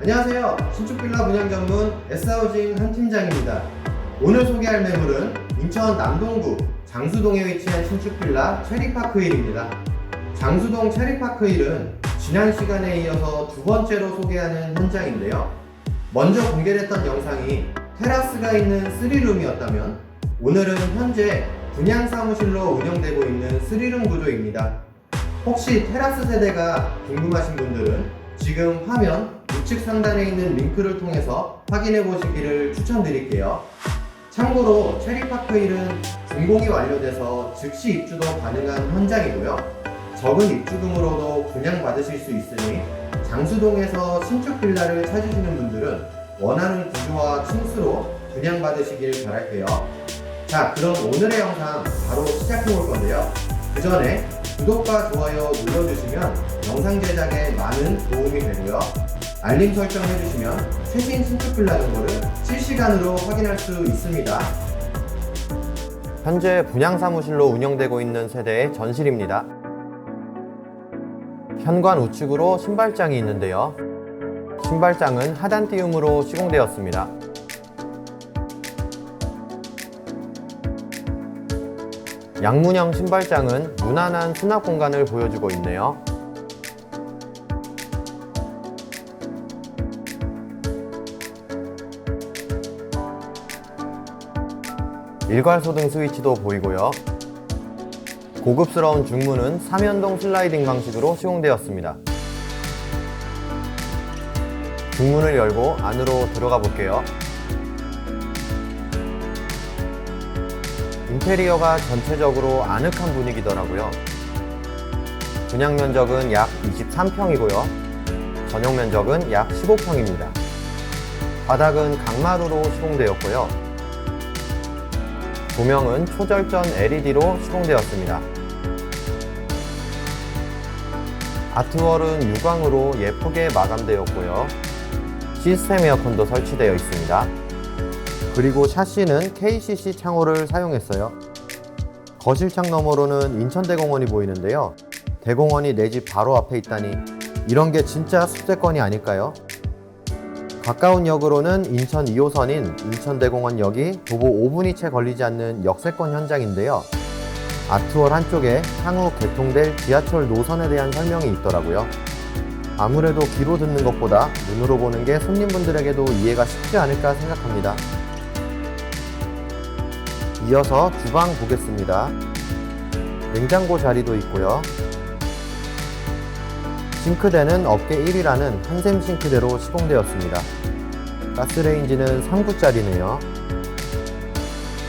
안녕하세요. 신축빌라 분양 전문 S하우징 한 팀장입니다. 오늘 소개할 매물은 인천 남동구 장수동에 위치한 신축빌라 체리파크1입니다. 장수동 체리파크1은 지난 시간에 이어서 두 번째로 소개하는 현장인데요. 먼저 공개됐던 영상이 테라스가 있는 3룸이었다면 오늘은 현재 분양 사무실로 운영되고 있는 3룸 구조입니다. 혹시 테라스 세대가 궁금하신 분들은 지금 화면 우측 상단에 있는 링크를 통해서 확인해 보시기를 추천드릴게요. 참고로 체리파크1은 준공이 완료돼서 즉시 입주도 가능한 현장이고요. 적은 입주금으로도 분양받으실 수 있으니 장수동에서 신축 빌라를 찾으시는 분들은 원하는 구조와 층수로 분양받으시길 바랄게요. 자, 그럼 오늘의 영상 바로 시작해 볼 건데요. 그 전에 구독과 좋아요 눌러주시면 영상 제작에 많은 도움이 되고요. 알림 설정 해주시면 최신 신축 빌라 정보를 실시간으로 확인할 수 있습니다. 현재 분양 사무실로 운영되고 있는 세대의 전실입니다. 현관 우측으로 신발장이 있는데요. 신발장은 하단 띄움으로 시공되었습니다. 양문형 신발장은 무난한 수납 공간을 보여주고 있네요. 일괄소등 스위치도 보이고요. 고급스러운 중문은 3연동 슬라이딩 방식으로 시공되었습니다. 중문을 열고 안으로 들어가 볼게요. 인테리어가 전체적으로 아늑한 분위기더라고요. 분양 면적은 약 23평이고요. 전용 면적은 약 15평입니다. 바닥은 강마루로 시공되었고요. 조명은 초절전 LED로 시공되었습니다. 아트월은 유광으로 예쁘게 마감되었고요. 시스템 에어컨도 설치되어 있습니다. 그리고 샤시는 KCC 창호를 사용했어요. 거실창 너머로는 인천대공원이 보이는데요. 대공원이 내 집 바로 앞에 있다니 이런 게 진짜 숲세권이 아닐까요? 가까운 역으로는 인천 2호선인 인천대공원역이 도보 5분이 채 걸리지 않는 역세권 현장인데요. 아트월 한쪽에 향후 개통될 지하철 노선에 대한 설명이 있더라고요. 아무래도 귀로 듣는 것보다 눈으로 보는 게 손님분들에게도 이해가 쉽지 않을까 생각합니다. 이어서 주방 보겠습니다. 냉장고 자리도 있고요. 싱크대는 업계 1위라는 한샘 싱크대로 시공되었습니다. 가스레인지는 3구짜리네요.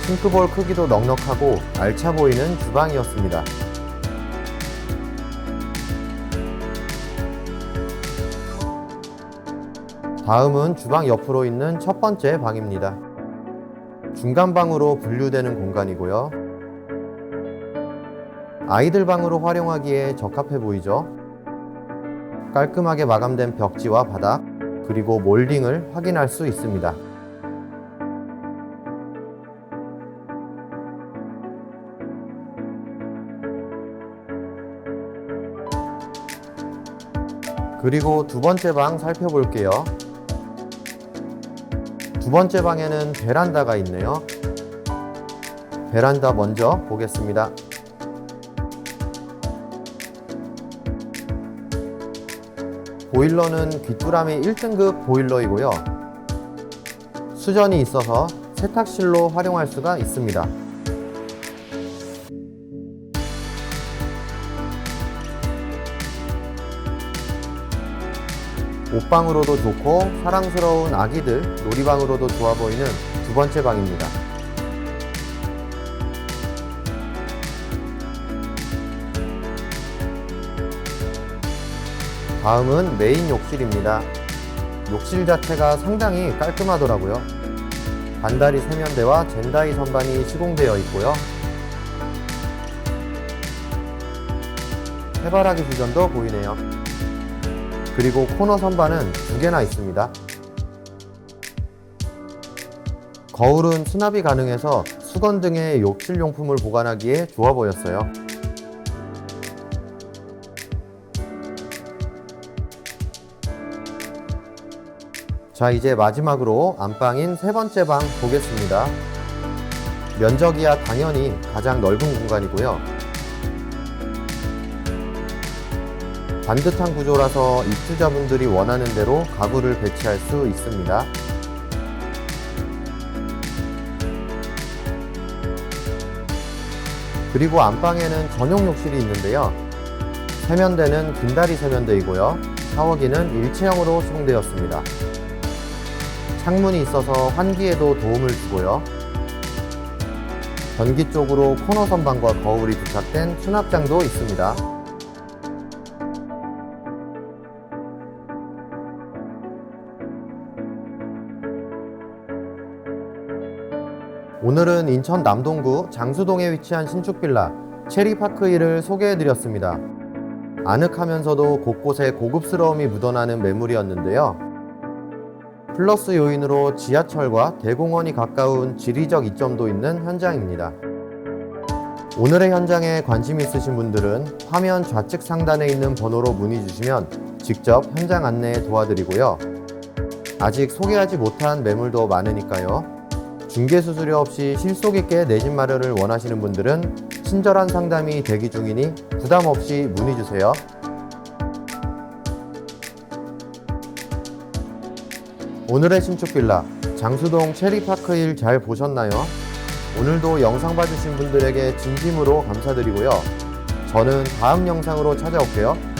싱크볼 크기도 넉넉하고 알차 보이는 주방이었습니다. 다음은 주방 옆으로 있는 첫 번째 방입니다. 중간방으로 분류되는 공간이고요. 아이들 방으로 활용하기에 적합해 보이죠? 깔끔하게 마감된 벽지와 바닥, 그리고 몰딩을 확인할 수 있습니다. 그리고 두 번째 방 살펴볼게요. 두 번째 방에는 베란다가 있네요. 베란다 먼저 보겠습니다. 보일러는 귀뚜라미 1등급 보일러이고요. 수전이 있어서 세탁실로 활용할 수가 있습니다. 옷방으로도 좋고 사랑스러운 아기들 놀이방으로도 좋아 보이는 두 번째 방입니다. 다음은 메인 욕실입니다. 욕실 자체가 상당히 깔끔하더라고요. 반다리 세면대와 젠다이 선반이 시공되어 있고요. 해바라기 수전도 보이네요. 그리고 코너 선반은 두 개나 있습니다. 거울은 수납이 가능해서 수건 등의 욕실 용품을 보관하기에 좋아 보였어요. 자, 이제 마지막으로 안방인 세 번째 방 보겠습니다. 면적이야 당연히 가장 넓은 공간이고요. 반듯한 구조라서 입주자분들이 원하는 대로 가구를 배치할 수 있습니다. 그리고 안방에는 전용 욕실이 있는데요. 세면대는 긴다리 세면대이고요. 샤워기는 일체형으로 시공되었습니다. 창문이 있어서 환기에도 도움을 주고요. 변기 쪽으로 코너 선반과 거울이 부착된 수납장도 있습니다. 오늘은 인천 남동구 장수동에 위치한 신축 빌라 체리파크힐을 소개해드렸습니다. 아늑하면서도 곳곳에 고급스러움이 묻어나는 매물이었는데요. 플러스 요인으로 지하철과 대공원이 가까운 지리적 이점도 있는 현장입니다. 오늘의 현장에 관심 있으신 분들은 화면 좌측 상단에 있는 번호로 문의 주시면 직접 현장 안내 도와드리고요. 아직 소개하지 못한 매물도 많으니까요. 중개수수료 없이 실속 있게 내 집 마련을 원하시는 분들은 친절한 상담이 대기 중이니 부담 없이 문의 주세요. 오늘의 신축 빌라 장수동 체리파크힐 잘 보셨나요? 오늘도 영상 봐주신 분들에게 진심으로 감사드리고요. 저는 다음 영상으로 찾아올게요.